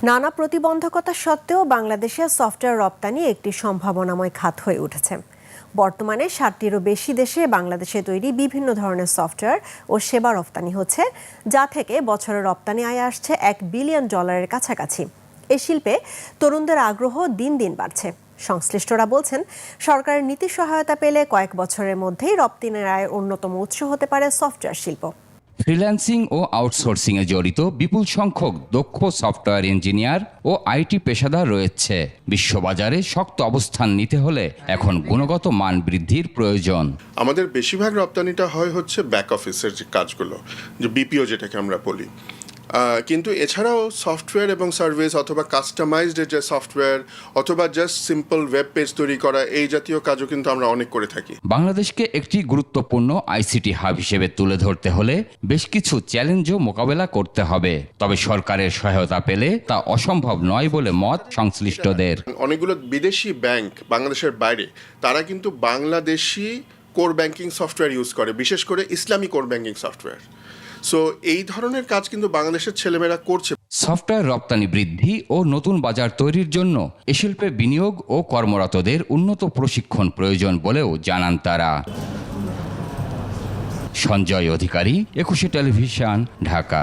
নানা প্রতিবন্ধকতা সত্ত্বেও বাংলাদেশে সফটওয়্যার রপ্তানি একটি সম্ভাবনাময় খাত হয়ে উঠেছে। বর্তমানে 60টিরও বেশি দেশে বাংলাদেশে তৈরি বিভিন্ন ধরনের সফটওয়্যার ও সেবা রপ্তানি হচ্ছে, যা থেকে বছরে রপ্তানি আয় আসছে $1 বিলিয়ন কাছাকাছি। এ শিল্পে তরুণদের আগ্রহ দিন দিন বাড়ছে। সংশ্লিষ্টরা বলছেন, সরকারের নীতি সহায়তা পেলে কয়েক বছরের মধ্যেই রপ্তানির আয়ের অন্যতম উৎস হতে পারে সফটওয়্যার শিল্প। ফ্রিল্যান্সিং ও আউটসোর্সিংয়ে জড়িত বিপুল সংখ্যক দক্ষ সফটওয়্যার ইঞ্জিনিয়ার ও আইটি পেশাদার রয়েছে। বিশ্ববাজারে শক্ত অবস্থান নিতে হলে এখন গুণগত মান বৃদ্ধির প্রয়োজন। আমাদের বেশিরভাগ রপ্তানিটা হচ্ছে ব্যাক অফিসের যে কাজগুলো, যে বিপিও যেটাকে আমরা বলি, কিন্তু এছাড়াও সফটওয়্যার এবং সার্ভিস অথবা কাস্টমাইজড যে সফটওয়্যার অথবা জাস্ট সিম্পল ওয়েব পেজ তৈরি করা, এই জাতীয় কাজও কিন্তু আমরা অনেক করে থাকি। বাংলাদেশকে একটি গুরুত্বপূর্ণ আইসিটি হাব হিসেবে তুলে ধরতে হলে বেশ কিছু চ্যালেঞ্জও মোকাবেলা করতে হবে। তবে সরকারের সহায়তা পেলে তা অসম্ভব নয় বলে মত সংশ্লিষ্টদের। অনেকগুলো বিদেশি ব্যাংক বাংলাদেশের বাইরে, তারা কিন্তু Bangladeshi core banking software use করে, বিশেষ করে ইসলামী কোর ব্যাংকিং সফটওয়্যার। সো এই ধরনের কাজ কিন্তু বাংলাদেশের ছেলেমেয়েরা করছে। সফটওয়্যার রপ্তানি বৃদ্ধি ও নতুন বাজার তৈরির জন্য এ শিল্পে বিনিয়োগ ও কর্মরতদের উন্নত প্রশিক্ষণ প্রয়োজন বলেও জানান তারা। সঞ্জয় অধিকারী, 21 টেলিভিশন, ঢাকা।